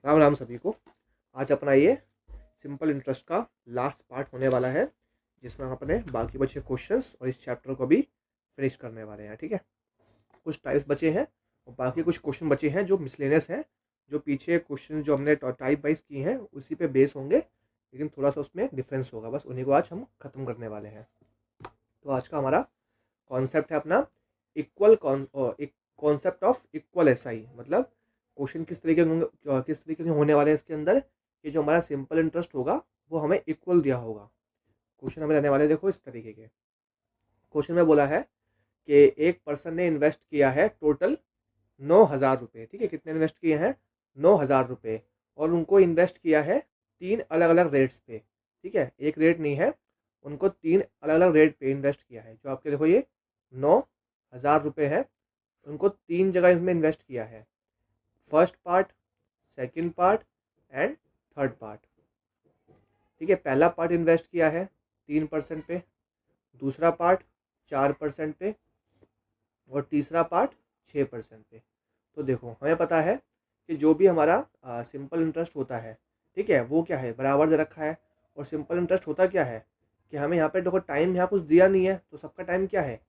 राम राम सभी को। आज अपना ये सिंपल इंटरेस्ट का लास्ट पार्ट होने वाला है, जिसमें हम अपने बाकी बचे क्वेश्चंस और इस चैप्टर को भी फिनिश करने वाले हैं। ठीक है, कुछ टाइप्स बचे हैं और बाकी कुछ क्वेश्चन बचे हैं जो मिसलेनियस हैं, जो पीछे क्वेश्चन जो हमने टाइप वाइज किए हैं उसी पे बेस होंगे, लेकिन थोड़ा सा उसमें डिफरेंस होगा, बस उन्हीं को आज हम खत्म करने वाले हैं। तो आज का हमारा कॉन्सेप्ट है अपना equal concept of equal SI. मतलब क्वेश्चन किस तरीके के होने वाले हैं इसके अंदर, कि जो हमारा सिंपल इंटरेस्ट होगा वो हमें इक्वल दिया होगा। क्वेश्चन हमें रहने वाले देखो इस तरीके के। क्वेश्चन में बोला है कि एक पर्सन ने इन्वेस्ट किया है टोटल 9,000 रुपये। ठीक है, कितने इन्वेस्ट किए हैं? 9,000 रुपये। और उनको इन्वेस्ट किया है 3 अलग अलग रेट्स पे। ठीक है, एक रेट नहीं है, उनको 3 अलग अलग रेट पे इन्वेस्ट किया है। जो आपके देखो ये 9,000 रुपये है, उनको 3 जगह इसमें इन्वेस्ट किया है। First part, second part and third part. ठीक है, पहला पार्ट इन्वेस्ट किया है 3% पे, दूसरा पार्ट 4% पे और तीसरा पार्ट 6% पे। तो देखो हमें पता है कि जो भी हमारा सिंपल इंटरेस्ट होता है, ठीक है, वो क्या है, बराबर दे रखा है। और सिंपल इंटरेस्ट होता क्या है कि हमें यहाँ पे देखो टाइम यहाँ कुछ दिया नहीं है, तो सबका टाइम क्या है,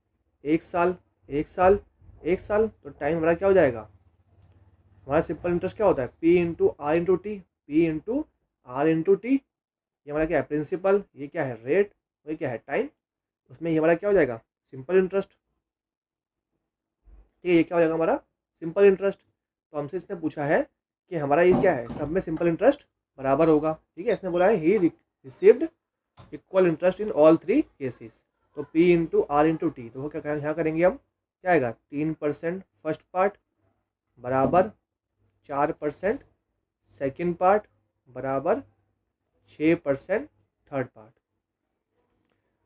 1 साल 1 साल 1 साल। तो टाइम हमारा क्या हो जाएगा, हमारा सिंपल इंटरेस्ट क्या होता है, P into R into T, P into R into T. ये हमारा क्या है, प्रिंसिपल, ये क्या है रेट, ये क्या है टाइम। उसमें ये हमारा क्या हो जाएगा, सिंपल इंटरेस्ट। ठीक है, ये क्या हो जाएगा हमारा सिंपल इंटरेस्ट। तो हमसे इसने पूछा है कि हमारा ये क्या है, सब में सिंपल इंटरेस्ट बराबर होगा। ठीक है, इसने बोला है he received equal interest in all 3 cases. तो P into R into T, तो वो क्या यहाँ करेंगे हम, क्या आएगा 3% फर्स्ट पार्ट बराबर 4% सेकेंड पार्ट बराबर 6% थर्ड पार्ट।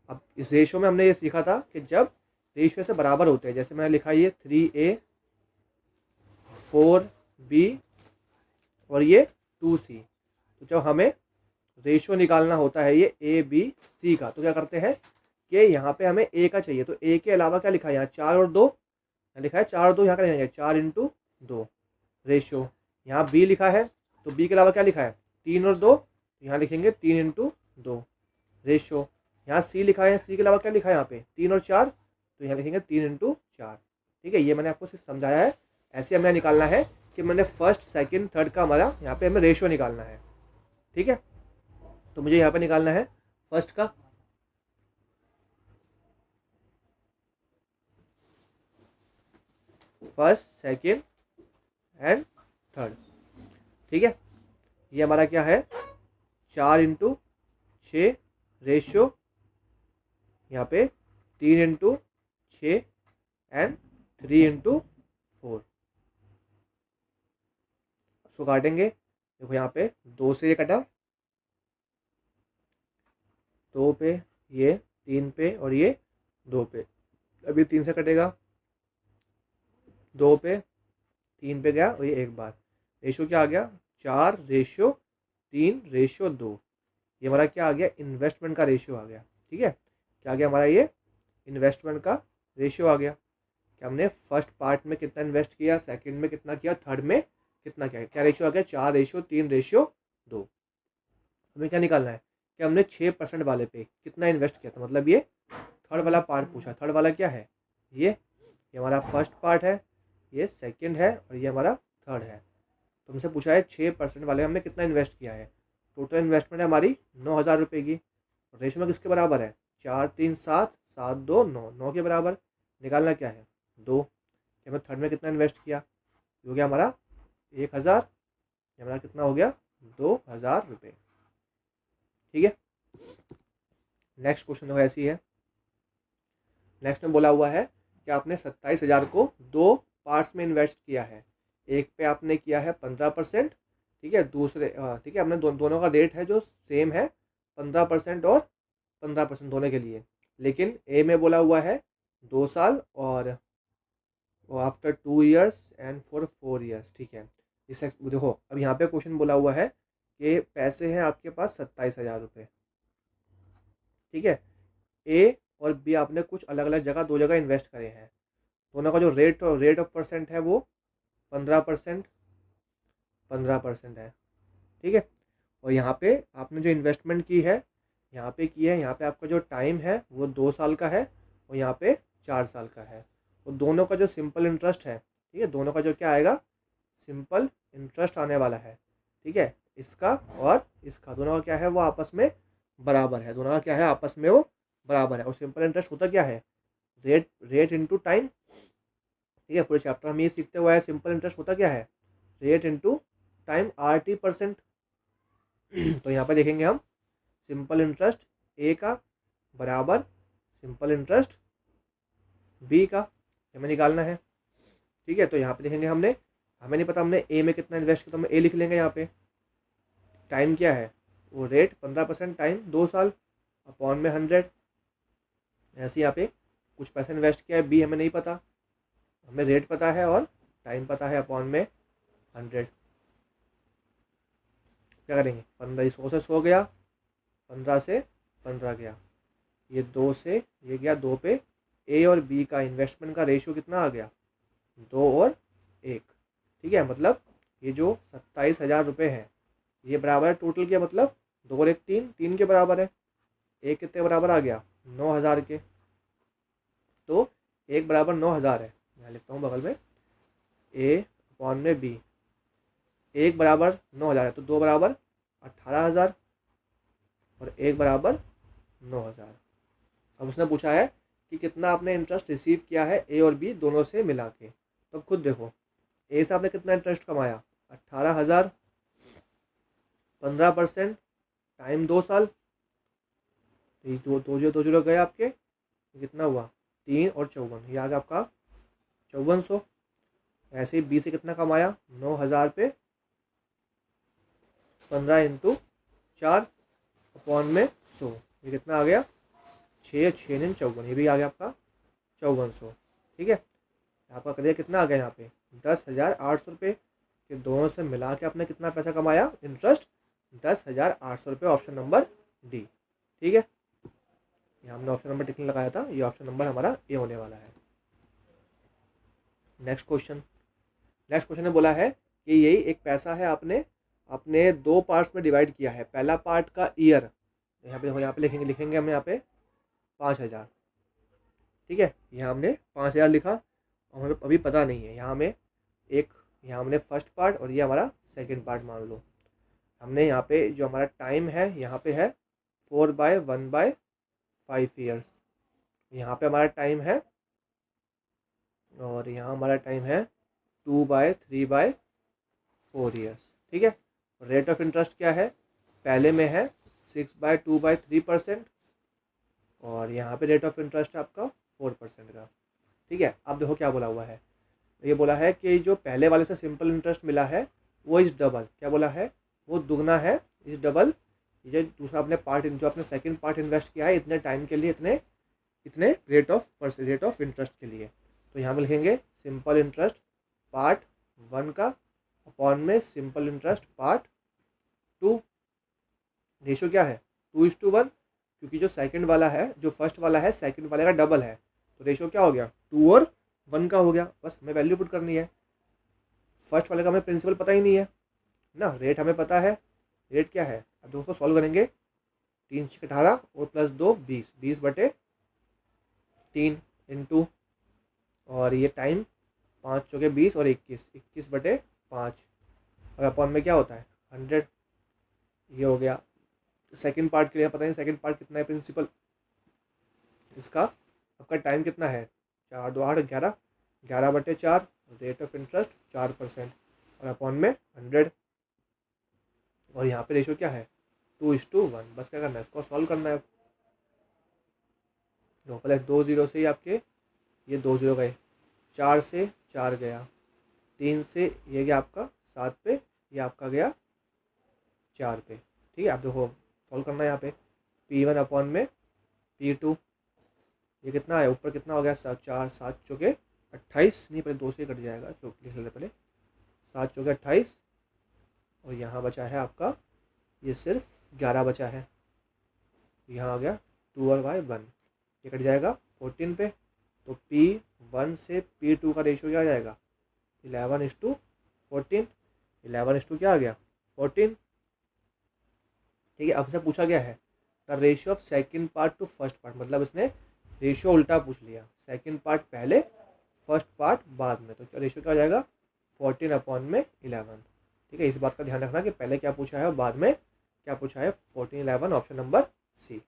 अब इस रेशो में हमने ये सीखा था कि जब रेशो से बराबर होते हैं, जैसे मैंने लिखा ये 3A 4B और ये 2C। तो जब हमें रेशो निकालना होता है ये ABC का, तो क्या करते हैं कि यहाँ पे हमें A का चाहिए, तो A के अलावा क्या लिखा है यहाँ 4 और 2, लिखा है 4 और 2, यहाँ का लिखेंगे 4 इंटू 2 रेशो। यहाँ B लिखा है, तो B के अलावा क्या लिखा है 3 और 2, यहाँ लिखेंगे 3 इंटू 2 रेशो। यहाँ C लिखा है, C के अलावा क्या लिखा है यहाँ पे 3 और 4, तो यहाँ लिखेंगे 3 इंटू 4। ठीक है, ये मैंने आपको सिर्फ समझाया है। ऐसे हमें निकालना है कि मैंने फर्स्ट सेकंड थर्ड का हमारा यहाँ पे हमें रेशो निकालना है। ठीक है, तो मुझे यहाँ पे निकालना है फर्स्ट का, फर्स्ट सेकंड एंड थर्ड। ठीक है, ये हमारा क्या है 4 इंटू 6 रेशियो, यहाँ पे 3 इंटू 6 एंड 3 इंटू 4। उसको काटेंगे, देखो यहाँ पे 2 से ये कटा, 2 पे, ये 3 पे और ये 2 पे। अभी 3 से कटेगा, 2 पे, 3 पे गया और ये एक बार। रेशियो क्या आ गया 4 रेशियो 3 रेशियो 2। ये हमारा क्या आ गया, इन्वेस्टमेंट का रेशियो आ गया। ठीक है, क्या आ गया हमारा ये इन्वेस्टमेंट का रेशियो आ गया कि हमने फर्स्ट पार्ट में कितना इन्वेस्ट किया, सेकंड में कितना किया, थर्ड में कितना किया। क्या रेशियो आ गया 4 रेशियो 3 रेशियो 2। हमें क्या निकालना है कि हमने 6% वाले पे कितना इन्वेस्ट किया था, मतलब ये थर्ड वाला पार्ट पूछा। थर्ड वाला क्या है, ये हमारा फर्स्ट पार्ट है, ये सेकंड है और ये हमारा थर्ड है। तो हमसे पूछा है 6% वाले हमने कितना इन्वेस्ट किया है। टोटल इन्वेस्टमेंट है हमारी 9,000 रुपये की। रेशियो में किसके बराबर है 4 3 7 7 2 9, 9 के बराबर। निकालना क्या है 2। हमने थर्ड में कितना इन्वेस्ट किया, हो गया हमारा 1,000, हमारा कितना हो गया 2,000 रुपये। ठीक है, नेक्स्ट क्वेश्चन तो ऐसी है। नेक्स्ट में बोला हुआ है कि आपने 27,000 को 2 पार्ट्स में इन्वेस्ट किया है। एक पे आपने किया है 15%, ठीक है, दूसरे ठीक है, हमने दोनों का रेट है जो सेम है 15% और 15% दोनों के लिए। लेकिन ए में बोला हुआ है 2 साल और after 2 years and for 4 years. ठीक है, इस देखो अब यहाँ पे क्वेश्चन बोला हुआ है कि पैसे हैं आपके पास 27,000 रुपये। ठीक है, ए और बी आपने कुछ अलग अलग जगह 2 जगह इन्वेस्ट करे हैं। दोनों का जो रेट ऑफ परसेंट है वो 15% 15% है। ठीक है। और यहाँ पे आपने जो इन्वेस्टमेंट की है यहाँ पे आपका जो टाइम है वो 2 साल का है और यहाँ पे 4 साल का है। और दोनों का जो सिंपल इंटरेस्ट है, ठीक है, दोनों का जो क्या आएगा, सिंपल इंटरेस्ट आने वाला है, ठीक है। इसका और इसका दोनों का क्या है, वो आपस में बराबर है, दोनों का क्या है, आपस में वो बराबर है। और सिंपल इंटरेस्ट होता क्या है, रेट रेट इंटू टाइम, ठीक है। पूरे चैप्टर में ये सीखते हुए है सिंपल इंटरेस्ट होता क्या है, रेट इंटू टाइम, RT%। तो यहाँ पे देखेंगे हम सिंपल इंटरेस्ट ए का बराबर सिंपल इंटरेस्ट बी का, हमें निकालना है, ठीक है। तो यहाँ पे देखेंगे हमें नहीं पता हमने ए में कितना इन्वेस्ट किया, तो हम ए लिख लेंगे। यहाँ पे टाइम क्या है, वो रेट 15% टाइम 2 साल अपॉन में 100। ऐसे यहाँ पे कुछ पैसा इन्वेस्ट किया है, बी हमें नहीं पता, हमें रेट पता है और टाइम पता है, अपॉन में 100। क्या करेंगे, 15 100 से 100 गया, 15 से 15 गया, ये 2 से ये गया 2 पे। ए और बी का इन्वेस्टमेंट का रेशियो कितना आ गया, 2 और 1, ठीक है। मतलब ये जो 27,000 रुपये है ये बराबर है टोटल के, मतलब 2 और 1 3, 3 के बराबर है। एक कितने बराबर आ गया, 9,000 के। तो एक बराबर 9,000 है, मैं लिखता हूँ बगल में, ए अपॉन में बी। एक बराबर 9,000 है तो 2 बराबर 18,000 और एक बराबर 9,000। अब उसने पूछा है कि कितना आपने इंटरेस्ट रिसीव किया है ए और बी दोनों से मिला के। तो खुद देखो, ए से आपने कितना इंटरेस्ट कमाया, 18,000, 15% टाइम 2 साल, तो ये दो जीरो गए आपके, कितना हुआ 3 और 54, ये आ गया आपका 5400। ऐसे ही बी से कितना कमाया, 9,000 पे 15 इंटू 4 अपॉन में 100, ये कितना आ गया 6 6 दिन 54, ये भी आ गया आपका 5400, ठीक है। आपका करियर कितना आ गया यहाँ पे 10,800 रुपये के दोनों से मिला के आपने कितना पैसा कमाया, इंटरेस्ट 10,800 रुपये, ऑप्शन नंबर डी, ठीक है। यहाँ हमने ऑप्शन नंबर टिक लगाया था, ये ऑप्शन नंबर हमारा ए होने वाला है। नेक्स्ट क्वेश्चन ने बोला है कि यही एक पैसा है, आपने अपने 2 पार्ट्स में डिवाइड किया है। पहला पार्ट का ईयर, यहाँ पे लिखेंगे हम यहाँ पे 5,000, ठीक है। यहाँ हमने 5,000 लिखा और हमें अभी पता नहीं है, यहाँ हमने फर्स्ट पार्ट और ये हमारा सेकंड पार्ट मान लो। हमने यहाँ पे जो हमारा टाइम है यहाँ पे है 4/1/5 ईयर्स, यहाँ पे हमारा टाइम है, और यहाँ हमारा टाइम है 2/3/4 ईयर्स, ठीक है। रेट ऑफ इंटरेस्ट क्या है, पहले में है 6/2/3%, और यहाँ पे रेट ऑफ इंटरेस्ट है आपका 4% का, ठीक है। अब देखो क्या बोला हुआ है, ये बोला है कि जो पहले वाले से सिंपल इंटरेस्ट मिला है वो इस डबल, क्या बोला है, वो दुगना है, इस डबल। ये दूसरा आपने पार्ट, जो आपने सेकंड पार्ट इन्वेस्ट किया है इतने टाइम के लिए, इतने रेट ऑफ इंटरेस्ट के लिए। तो यहाँ पे लिखेंगे सिंपल इंटरेस्ट पार्ट 1 का अपॉन में सिंपल इंटरेस्ट पार्ट 2। रेशो क्या है 2:1, क्योंकि जो सेकंड वाला है, जो फर्स्ट वाला है सेकंड वाले का डबल है, तो रेशो क्या हो गया 2 और 1 का हो गया। बस हमें वैल्यू पुट करनी है, फर्स्ट वाले का हमें प्रिंसिपल पता ही नहीं है ना, रेट हमें पता है, रेट क्या है। अब दोस्तों सॉल्व करेंगे, 3 × 18 और +2 20, 20/3 इंटू, और ये टाइम 5 चौके 20 और 21, 21/5, और अपॉन में क्या होता है 100। ये हो गया सेकंड पार्ट के लिए, पता नहीं सेकंड पार्ट कितना है प्रिंसिपल इसका। आपका टाइम कितना है 4 2 8 11, 11/4, रेट ऑफ इंटरेस्ट 4%, और अपॉन में 100, और यहाँ पे रेशो क्या है 2:1। बस क्या करना है, इसको सॉल्व करना है। तो पहले 2 0 से ही आपके ये 2 0 गए, 4 से 4 गया, 3 से ये गया आपका 7 पे, ये आपका गया 4 पे, ठीक है। आप देखो सॉल्व करना है यहाँ पे, P1 अपॉन में P2, ये कितना है ऊपर कितना हो गया 4 7 चौके 28, नहीं पहले 2 से कट जाएगा, तो लिख लेते पहले 7 चौके 28, और यहाँ बचा है आपका ये सिर्फ 11 बचा है, यहाँ आ गया 2 और 1, ये कट जाएगा 14 पे। तो P1 से P2 का रेशियो क्या आ जाएगा 11:14, 11 क्या आ गया 14, ठीक है, अब से पूछा गया है the ratio of second part two first part, मतलब इसने रेशियो उल्टा पूछ लिया, सेकंड पार्ट पहले फर्स्ट पार्ट बाद में, तो रेशियो क्या हो जाएगा 14/11। ठीक है, इस बात का ध्यान रखना कि पहले क्या पूछा है और बाद में क्या पूछा है, 14/11, ऑप्शन नंबर सी।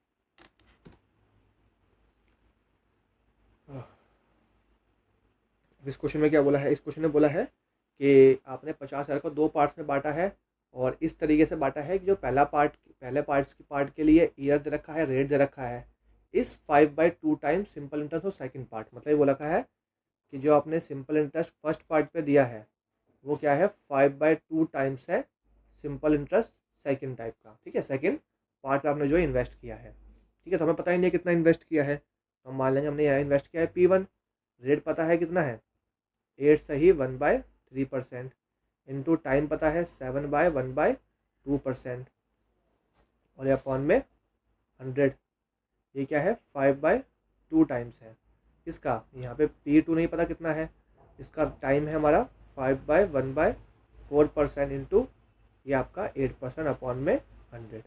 इस क्वेश्चन में क्या बोला है, इस क्वेश्चन ने बोला है कि आपने 50,000 को 2 पार्ट्स में बांटा है और इस तरीके से बांटा है कि जो पहले पार्ट के लिए ईयर दे रखा है, रेट दे रखा है, इस 5/2 टाइम्स सिंपल इंटरेस्ट और सेकंड पार्ट, मतलब ये बोला रखा है कि जो आपने सिंपल इंटरेस्ट फर्स्ट पार्ट पे दिया है वो क्या है 5/2 टाइम्स है सिंपल इंटरेस्ट सेकंड टाइप का। ठीक है, सेकंड पार्ट पे आपने जो इन्वेस्ट किया है। ठीक है, तो हमें पता ही नहीं है कितना इन्वेस्ट किया है, तो हम मान लेंगे हमने यहाँ इन्वेस्ट किया है P1, रेट पता है कितना है 8 सही 1/3%, इंटू टाइम पता है 7/1/2%, और ये अपॉन में 100, ये क्या है 5/2 टाइम्स है इसका। यहाँ पे P2 नहीं पता कितना है, इसका टाइम है हमारा 5/1/4% इंटू ये आपका 8% अपॉन में 100।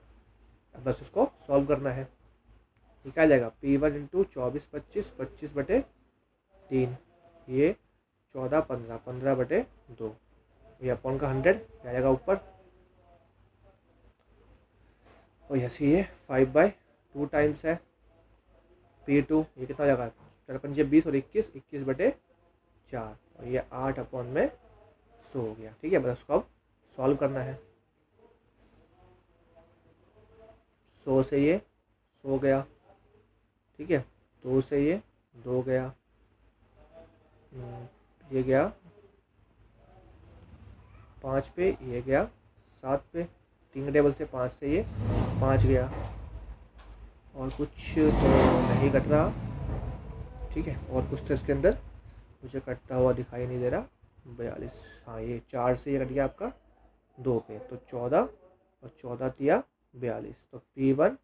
अब बस इसको सॉल्व करना है, ये क्या आ जाएगा P1 इंटू 24/25, 25/3, ये 14/15, 15/2, ये अपॉन का 100 क्या आएगा ऊपर, और यस ये 5/2 टाइम्स है P2, ये कितना हो जाएगा 4×5 = 20 और 21, 21/4, और ये 8/100 हो गया। ठीक है, बस उसको अब सॉल्व करना है, 100 से ये 100 गया, ठीक है, 2 से ये 2 गया, ये गया 5 पे, ये गया 7 पे, 3 टेबल से 5 से ये 5 गया, और कुछ तो नहीं कट रहा। ठीक है, और कुछ तो इसके अंदर मुझे कटता हुआ दिखाई नहीं दे रहा, 42, हाँ ये 4 से ये कट गया आपका 2 पे, तो 14 और 14 दिया 42, तो P1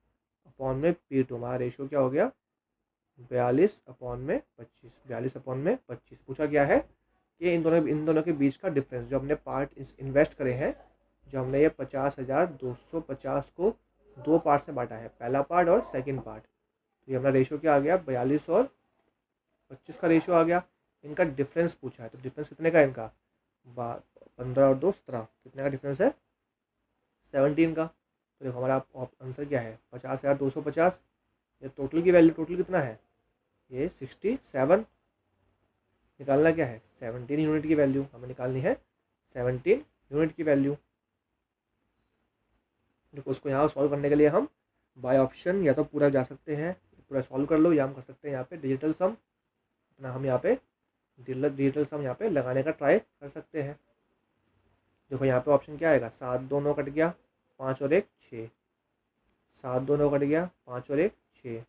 अपॉन में P2 हमारा रेशियो क्या हो गया 42/25, 42/25। पूछा गया है कि इन दोनों के बीच का डिफरेंस, जो हमने पार्ट इन्वेस्ट करे हैं, जो हमने ये 50,250 को 2 पार्ट में बांटा है, पहला पार्ट और सेकंड पार्ट, तो ये हमारा रेशियो क्या आ गया 42 और 25 का रेशियो आ गया। इनका डिफरेंस पूछा है, तो डिफरेंस कितने का है इनका 15 और 2 17, कितने का डिफरेंस है 17 का। तो देखो हमारा आंसर क्या है 50,250, ये टोटल की वैल्यू, टोटल कितना है ये 67, निकालना क्या है 17 यूनिट की वैल्यू हमें निकालनी है, 17 यूनिट की वैल्यू। देखो उसको यहाँ सॉल्व करने के लिए हम बाय ऑप्शन या तो पूरा जा सकते हैं, पूरा सॉल्व कर लो, या हम कर सकते हैं यहाँ पे डिजिटल सम, अपना हम यहाँ पे डिजिटल सम यहाँ पे लगाने का ट्राई कर सकते हैं। देखो यहाँ पे ऑप्शन क्या आएगा 7 2 9 कट गया, 5 और 1 6, 7 2 9 कट गया, 5 और 1 6,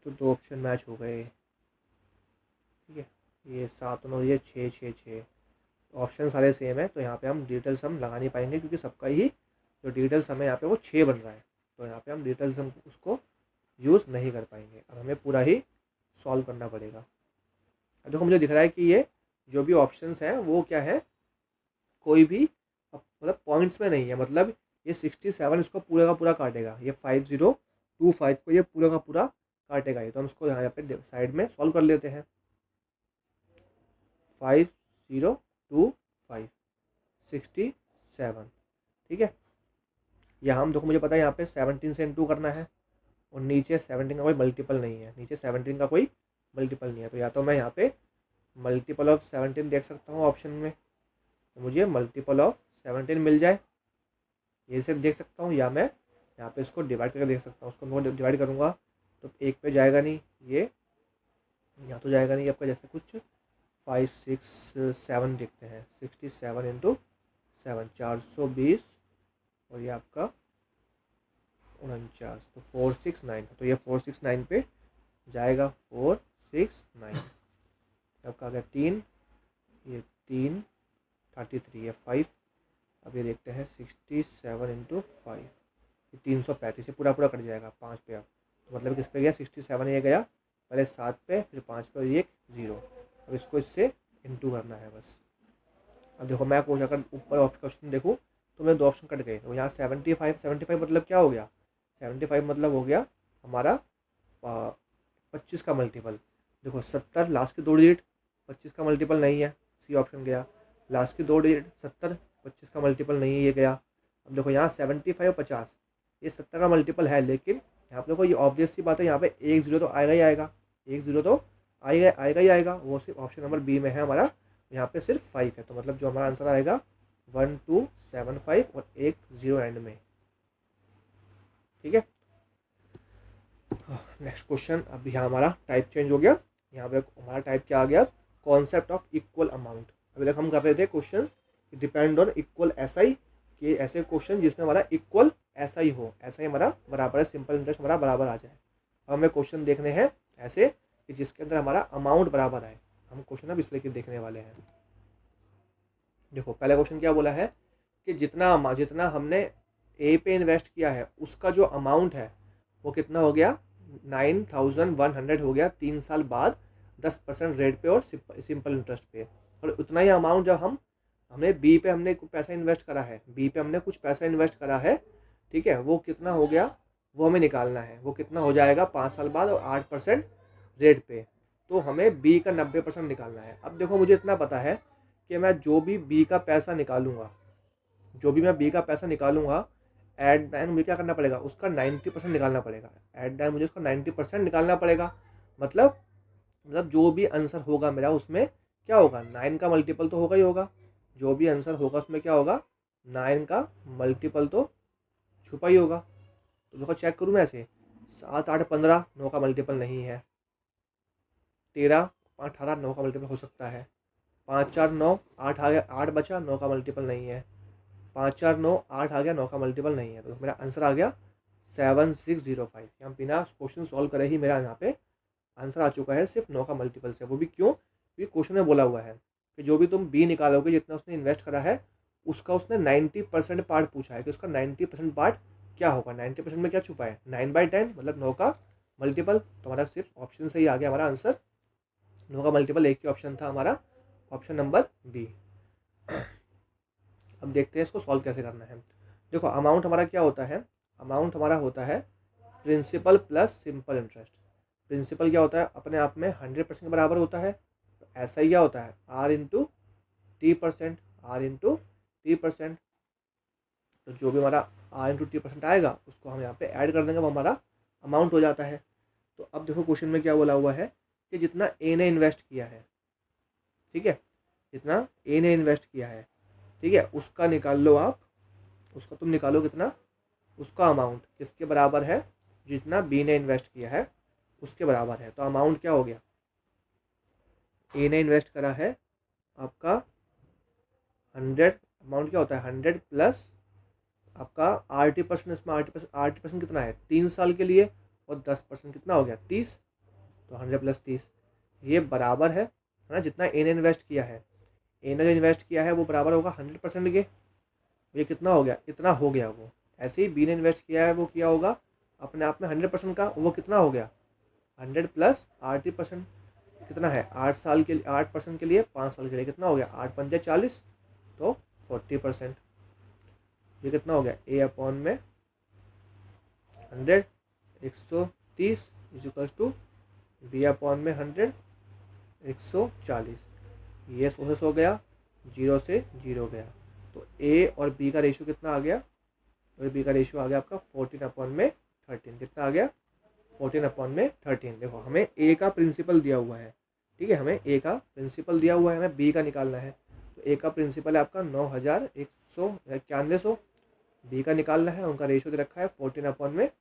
तो 2 ऑप्शन मैच हो गए। ठीक है, ये 7 9 ये 6 6 6, ऑप्शन सारे सेम है, तो यहाँ पे हम डिजिटल सम लगा नहीं पाएंगे क्योंकि सबका ही जो डिजिटल सम है यहाँ पे वो 6 बन रहा है, तो यहाँ पे हम डिजिटल सम उसको यूज़ नहीं कर पाएंगे, अब हमें पूरा ही सॉल्व करना पड़ेगा। अब देखो मुझे दिख रहा है कि ये जो भी ऑप्शंस हैं वो क्या है, कोई भी मतलब पॉइंट्स में नहीं है, मतलब ये 67 इसको पूरा का पूरा काटेगा, ये 5025 को ये पूरा का पूरा काटेगा, ये तो हम इसको यहाँ पे साइड में सॉल्व कर लेते हैं। 5025 67, ठीक है, यहाँ हम देखो मुझे पता है यहाँ पे 17 से इंटू करना है, और नीचे 17 का कोई मल्टीपल नहीं है, नीचे 17 का कोई मल्टीपल नहीं है, तो या तो मैं यहाँ पे मल्टीपल ऑफ 17 देख सकता हूँ ऑप्शन में, तो मुझे मल्टीपल ऑफ 17 मिल जाए, ये सिर्फ देख सकता हूँ, या मैं यहाँ पे इसको डिवाइड करके देख सकता हूँ, उसको मैं डिवाइड करूँगा तो एक पे जाएगा नहीं, ये यहाँ तो जाएगा नहीं आपका, जैसे कुछ 5 6 7 देखते हैं, 67 इंटू 7 420, और ये आपका 49, तो 469, तो ये 469 पे जाएगा, 469, आपका आ गया 3, ये 3 33 है 5, अब ये देखते हैं 67 इंटू 5, ये 335, ये पूरा पूरा कट जाएगा 5 पे, अब तो मतलब किस पे गया 67, ये गया पहले 7 पे, फिर 5 पे, ये 0, अब इसको इससे इंटू करना है बस। अब देखो मैं कुछ अगर ऊपर क्वेश्चन देखूँ तो मेरे 2 ऑप्शन कट गए, तो यहाँ 75 75 मतलब क्या हो गया 75 मतलब हो गया हमारा 25 का मल्टीपल। देखो 70 लास्ट के 2 डिजिट 25 का मल्टीपल नहीं है, सी ऑप्शन गया। लास्ट के 2 डिजिट 70 25 का मल्टीपल नहीं है, ये गया। अब देखो यहाँ 75 50 ये 70 का मल्टीपल है, लेकिन यहाँ पे देखो ये ऑब्वियस सी बात है, यहाँ पे एक जीरो तो आएगा ही आएगा, एक जीरो तो आएगा ही आएगा। वो सिर्फ ऑप्शन नंबर बी में है हमारा, यहाँ पे सिर्फ 5 है। तो मतलब जो हमारा आंसर आएगा 1275 और एक जीरो एंड में। ठीक है, नेक्स्ट क्वेश्चन। अब यहाँ हमारा टाइप चेंज हो गया, यहाँ पे हमारा टाइप क्या आ गया, कॉन्सेप्ट ऑफ इक्वल अमाउंट। अभी तक हम कर रहे थे question depend on equal SI, कि ऐसे क्वेश्चन जिसमें हमारा इक्वल एसआई हो, एसआई हमारा बराबर है, सिंपल इंटरेस्ट हमारा बराबर आ जाए। अब हमें क्वेश्चन देखने हैं ऐसे कि जिसके अंदर हमारा अमाउंट बराबर आए। हम क्वेश्चन अब इसलिए देखने वाले हैं। देखो पहला क्वेश्चन क्या बोला है कि जितना जितना हमने ए पे इन्वेस्ट किया है उसका जो अमाउंट है वो कितना हो गया, 9100 हो गया 3 साल बाद 10% रेट पे और सिंपल इंटरेस्ट पे। और उतना ही अमाउंट जब हमने बी पे हमने कुछ पैसा इन्वेस्ट करा है, बी पे हमने कुछ पैसा इन्वेस्ट करा है, ठीक है, वो कितना हो गया वो हमें निकालना है। वो कितना हो जाएगा 5 साल बाद और 8% रेट पे। तो हमें बी का 90% निकालना है। अब देखो मुझे इतना पता है कि मैं जो भी बी का पैसा निकालूंगा, एट द एंड मुझे क्या करना पड़ेगा, उसका 90% निकालना पड़ेगा। एट द एंड मुझे उसका 90% निकालना पड़ेगा। मतलब जो भी आंसर होगा मेरा उसमें क्या होगा, 9 का मल्टीपल तो होगा ही होगा। जो भी आंसर होगा उसमें क्या होगा, 9 का मल्टीपल तो छुपा ही होगा। तो देखो चेक करूँ मैं ऐसे, 7 8 15 9 का मल्टीपल नहीं है, 13 5 18 9 का मल्टीपल हो सकता है, 5 4 9 8 आ गया, 8 बचा, 9 का मल्टीपल नहीं है, 5 4 9 8 आ गया, 9 का मल्टीपल नहीं है। तो मेरा आंसर आ गया 7605। यहाँ बिना क्वेश्चन सॉल्व करे ही मेरा यहाँ पे आंसर आ चुका है सिर्फ 9 का मल्टीपल से। वो भी क्यों, क्योंकि क्वेश्चन में बोला हुआ है कि जो भी तुम बी निकालोगे जितना उसने इन्वेस्ट करा है उसका उसने 90% पार्ट पूछा है कि उसका 90% पार्ट क्या होगा। 90% में क्या छुपा है, 9/10 मतलब 9 का मल्टीपल। तो हमारा सिर्फ ऑप्शन से ही आ गया हमारा आंसर, 9 का मल्टीपल एक ही ऑप्शन था हमारा, ऑप्शन नंबर बी। अब देखते हैं इसको सॉल्व कैसे करना है। देखो अमाउंट हमारा क्या होता है, अमाउंट हमारा होता है principal plus simple interest. Principal क्या होता है, अपने आप में 100% बराबर होता है। तो ऐसा ही क्या होता है, R into T percent, R into T percent. तो जो भी हमारा आर इंटू टी परसेंट आएगा उसको हम यहाँ पे ऐड कर देंगे, वो हमारा अमाउंट हो जाता है। तो अब देखो क्वेश्चन में क्या बोला हुआ है कि जितना ए ने इन्वेस्ट किया है, ठीक है, जितना ए ने इन्वेस्ट किया है, ठीक है, उसका निकाल लो आप, उसका तुम निकालो कितना, उसका अमाउंट किसके बराबर है, जितना बी ने इन्वेस्ट किया है उसके बराबर है। तो अमाउंट क्या हो गया, ए ने इन्वेस्ट करा है आपका 100, अमाउंट क्या होता है 100 प्लस आपका RT%। इसमें RT% कितना है 3 साल के लिए, और 10% कितना हो गया 30। तो 100 प्लस 30 ये बराबर है ना, जितना ए ने इन्वेस्ट किया है, ए ने जो इन्वेस्ट किया है वो बराबर होगा 100% के। ये कितना हो गया, इतना हो गया। वो ऐसे ही बी ने इन्वेस्ट किया है वो किया होगा अपने आप में 100% का, वो कितना हो गया 100 प्लस RT% कितना है 8 साल के लिए, 8% के लिए 5 साल के लिए कितना हो गया 8 पंजे 40, तो 40%। ये कितना हो गया ए अपॉन में 100 130 इजिकल्स टू बी अपॉन में 100 140। ये प्रोसेस हो गया, 0 से 0 गया। तो ए और बी का रेशियो कितना आ गया, तो बी का रेशियो आ गया आपका 14/13। कितना आ गया 14/13। देखो हमें ए का प्रिंसिपल दिया हुआ है, ठीक है, हमें ए का प्रिंसिपल दिया हुआ है, हमें बी का निकालना है। तो ए का प्रिंसिपल है आपका 9100, बी का निकालना है, उनका रेशियो दे रखा है 14/13।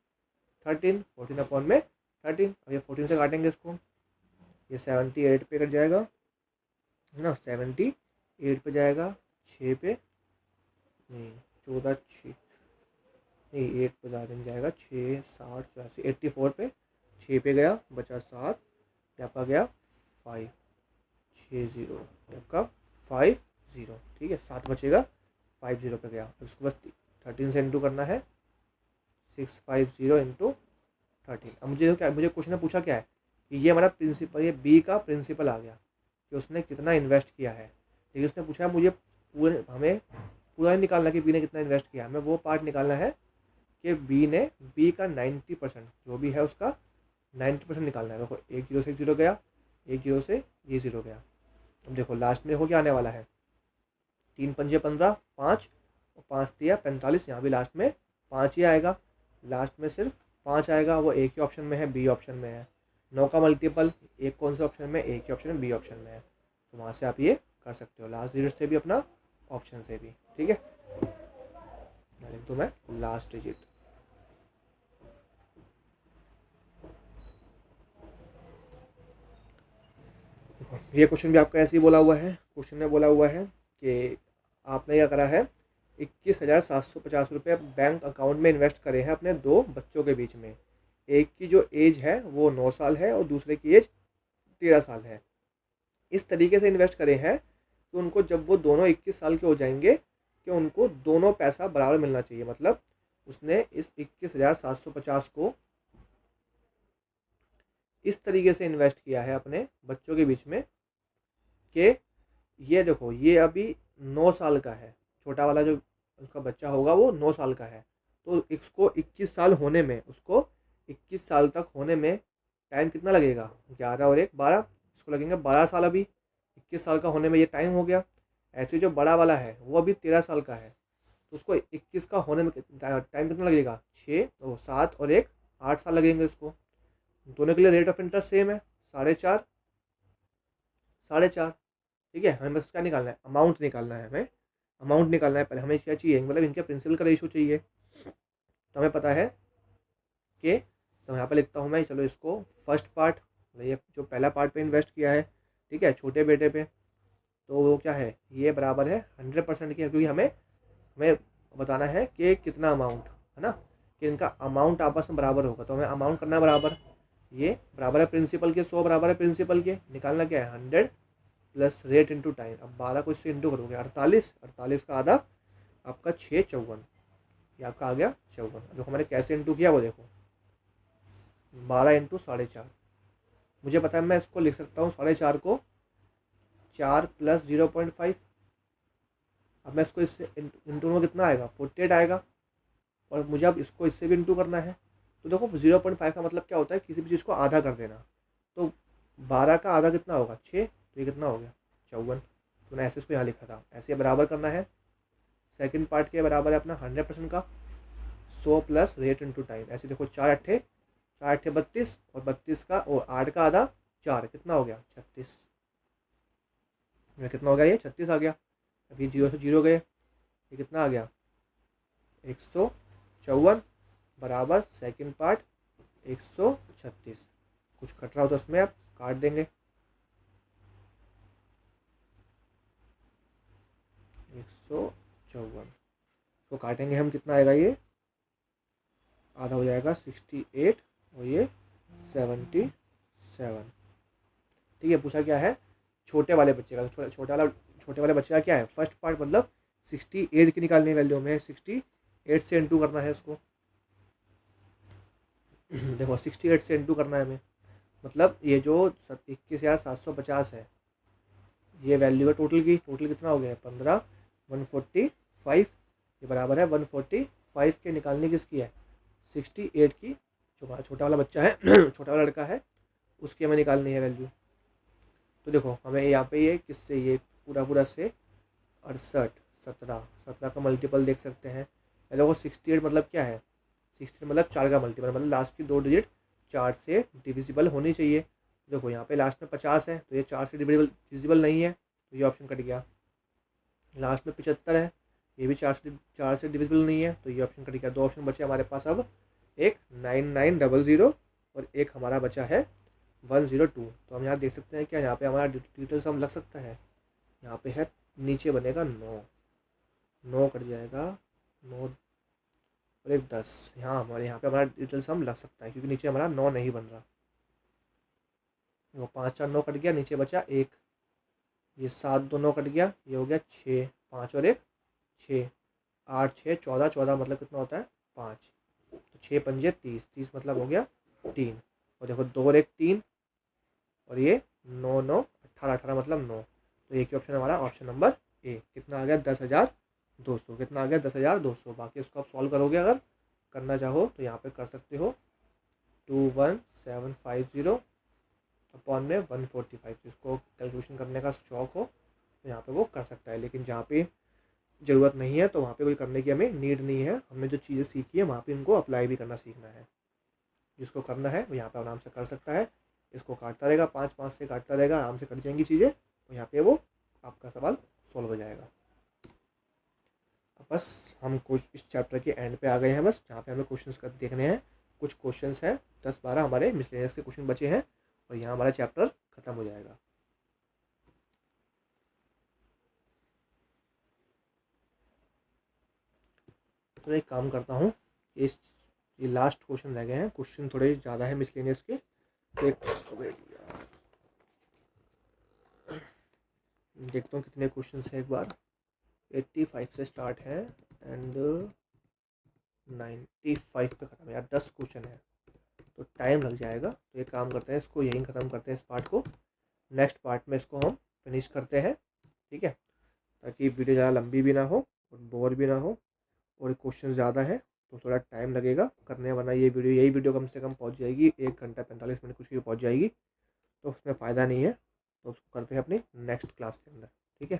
14/13। अब ये 14 से काटेंगे इसको, ये 78 पे कट जाएगा है ना, 78 पे जाएगा, 6 पे नहीं 14 6 नहीं 8 पे ज़्यादा नहीं जाएगा, 6 60 84 84 पे 6 पे गया, बचा 7, ये आपका गया 5 60, आपका 50, ठीक है, 7 बचेगा 50 पे गया। उसको बस 13 से इंटू करना है, 650 इंटू 13। अब मुझे क्वेश्चन ने पूछा क्या है कि ये हमारा प्रिंसिपल, ये बी का प्रिंसिपल आ गया कि उसने कितना इन्वेस्ट किया है। लेकिन उसने पूछा मुझे हमें पूरा नहीं निकालना कि बी ने कितना इन्वेस्ट किया, हमें वो पार्ट निकालना है कि बी का 90% जो भी है उसका 90% निकालना है। देखो एक जीरो से एक जीरो गया, एक जीरो से ये जीरो गया। अब देखो लास्ट में देखो क्या आने वाला है, 3 पंजे 15, 5 और 5 तिया 45, यहाँ भी लास्ट में 5 ही आएगा। लास्ट में सिर्फ 5 आएगा, वो एक ही ऑप्शन में है, बी ऑप्शन में है। 9 का मल्टीपल एक कौन से ऑप्शन में, एक ही ऑप्शन में, बी ऑप्शन में है। तो वहाँ से आप ये कर सकते हो, लास्ट डिजिट से भी अपना, ऑप्शन से भी। ठीक है, लिख दूँ मैं लास्ट डिजिट। ये क्वेश्चन भी आपका ऐसे ही बोला हुआ है। क्वेश्चन में बोला हुआ है कि आपने क्या करा है, 21,750 रुपये बैंक अकाउंट में इन्वेस्ट करे हैं अपने दो बच्चों के बीच में। एक की जो एज है वो 9 साल है और दूसरे की एज 13 साल है। इस तरीके से इन्वेस्ट करे हैं कि उनको जब वो दोनों 21 साल के हो जाएंगे कि उनको दोनों पैसा बराबर मिलना चाहिए। मतलब उसने इस 21,750 को इस तरीके से इन्वेस्ट किया है अपने बच्चों के बीच में कि ये देखो ये अभी 9 साल का है, छोटा वाला जो उसका बच्चा होगा वो 9 साल का है। तो इसको 21 साल होने में, उसको 21 साल तक होने में टाइम कितना लगेगा, 11 और 1 12, इसको लगेंगे 12 साल। अभी 21 साल का होने में ये टाइम हो गया। ऐसे जो बड़ा वाला है वो अभी 13 साल का है, तो उसको 21 का होने में टाइम कितना लगेगा, 6 तो 7 और 1 8 साल लगेंगे उसको। दोनों के लिए रेट ऑफ इंटरेस्ट सेम है, 4.5 4.5। ठीक है, हमें बस क्या निकालना है, अमाउंट निकालना है। हमें अमाउंट निकालना है, पहले हमें क्या चाहिए, मतलब इनके प्रिंसिपल का रेशो चाहिए। तो हमें पता है कि, तो यहाँ पे लिखता हूँ मैं, चलो इसको फर्स्ट पार्ट, ये जो पहला पार्ट पे इन्वेस्ट किया है, ठीक है, छोटे बेटे पे, तो वो क्या है, ये बराबर है 100% की, क्योंकि हमें हमें बताना है कि कितना अमाउंट है ना, कि इनका अमाउंट आपस में बराबर होगा। तो हमें अमाउंट करना है बराबर, ये बराबर है प्रिंसिपल के, 100 बराबर है प्रिंसिपल के, निकालना क्या है 100 प्लस रेट इंटू टाइम। अब 12 को इससे इंटू करोगे 48, 48 का आधा आपका 6 54, ये आपका आ गया 54। देखो मैंने कैसे इंटू किया वो देखो, 12 इंटू 4.5। मुझे पता है मैं इसको लिख सकता हूँ 4.5 को 4 प्लस 0.5। अब मैं इसको इससे इंटू में कितना आएगा 48 आएगा, और मुझे अब इसको इससे भी इंटू करना है। तो देखो 0.5 का मतलब क्या होता है, किसी भी चीज़ को आधा कर देना। तो 12 का आधा कितना होगा 6, तो ये कितना हो गया 54। तो मैंने ऐसे इसको यहाँ लिखा था, ऐसे बराबर करना है। सेकंड पार्ट के बराबर है अपना 100% का 100 प्लस रेट इंटू टाइम। ऐसे देखो 4 अट्ठे 32, और 32 का और 8 का आधा 4, कितना हो गया 36। कितना हो गया, ये 36 आ गया। अभी 0 से 0 गए, ये कितना आ गया 154 बराबर सेकंड पार्ट 136। कुछ कट रहा हो तो उसमें आप काट देंगे, 154 तो काटेंगे हम, कितना आएगा, ये आधा हो जाएगा 68 और ये 77। ठीक है, पूछा क्या है छोटे वाले बच्चे का, छोटे वाले बच्चे का क्या है फर्स्ट पार्ट, मतलब 68 की निकालनी वैल्यू में, 68 से इंटू करना है इसको। देखो 68 से इंटू करना है हमें, मतलब ये जो 21,750 है, ये वैल्यू है टोटल की। टोटल कितना हो गया 15, 145, ये बराबर है 145 के निकालने किसकी है 68 की, जो हमारा छोटा वाला बच्चा है छोटा वाला लड़का है उसकी हमें निकालनी है वैल्यू। तो देखो हमें यहाँ पे ये किससे, ये पूरा पूरा से 68, 17 का मल्टीपल देख सकते हैं। देखो 68 मतलब क्या है, 68 मतलब 4 का मल्टीपल, मतलब लास्ट की 2 डिजिट 4 से डिविजिबल होनी चाहिए। देखो यहाँ पे लास्ट में 50 है, तो ये 4 से डिविजिबल नहीं है, तो ये ऑप्शन कट गया। लास्ट में 75 है, ये भी 4 से डिविजिबल नहीं है, तो ये ऑप्शन कट गया। 2 ऑप्शन बचे हमारे पास अब, एक 9900 और एक हमारा बचा है 102। तो हम यहाँ देख सकते हैं क्या, यहाँ पे हमारा डिजिटल सम लग सकता है। यहाँ पे है नीचे बनेगा 9 कट जाएगा 9 और एक 10, यहाँ हमारे यहाँ पे हमारा डिजिटल सम लग सकता है, क्योंकि नीचे हमारा 9 नहीं बन रहा। वो 5 4 9 कट गया, नीचे बचा 1, ये 7 2 9 कट गया, ये हो गया 6, 5 और 1 6, 8 6 14, 14 मतलब कितना होता है 5, तो 6 पंजे 30, 30 मतलब हो गया 3, और देखो 2 और 1 3, और ये 9 9 18, 18 मतलब 9। तो एक ही ऑप्शन हमारा ऑप्शन नंबर ए। कितना आ गया 10,200, कितना आ गया 10,200। बाकी इसको आप सॉल्व करोगे अगर, करना चाहो तो यहाँ पे कर सकते हो 21750 अपॉन में 145। जिसको कैलकुलेशन करने का शौक हो तो यहाँ पे वो कर सकता है, लेकिन जहाँ पे ज़रूरत नहीं है तो वहाँ पे कोई करने की हमें नीड नहीं है। हमने जो चीज़ें सीखी है वहाँ पे इनको अप्लाई भी करना सीखना है। जिसको करना है वो यहाँ पे आराम से कर सकता है। इसको काटता रहेगा, 5 5 से काटता रहेगा, आराम से कट जाएंगी चीज़ें, तो यहाँ पे वो आपका सवाल सॉल्व हो जाएगा। अब बस हम कुछ इस चैप्टर के एंड पे आ गए हैं, बस जहाँ पे हमें क्वेश्चंस कर देखने हैं। कुछ क्वेश्चंस हैं, 10 12 हमारे मिसलेनियस के क्वेश्चन बचे हैं और यहाँ हमारा चैप्टर खत्म हो जाएगा। तो एक काम करता हूँ, ये लास्ट क्वेश्चन रह गए हैं, क्वेश्चन थोड़े ज़्यादा है मिसलेनियस के। तो एक देखता हूँ कितने क्वेश्चन है। एक बार 85 से स्टार्ट है एंड 95 पे ख़त्म है यार। 10 क्वेश्चन है तो टाइम लग जाएगा। तो एक काम करते हैं, इसको यहीं ख़त्म करते हैं इस पार्ट को। नेक्स्ट पार्ट में इसको हम फिनिश करते हैं, ठीक है, ताकि वीडियो ज़्यादा लंबी भी ना हो और बोर भी ना हो। और क्वेश्चन ज़्यादा है तो थोड़ा टाइम लगेगा करने, वरना यही वीडियो कम से कम पहुंच जाएगी 1 घंटा 45 मिनट कुछ की पहुंच जाएगी, तो उसमें फ़ायदा नहीं है। तो उसको करते हैं अपनी नेक्स्ट क्लास के अंदर, ठीक है।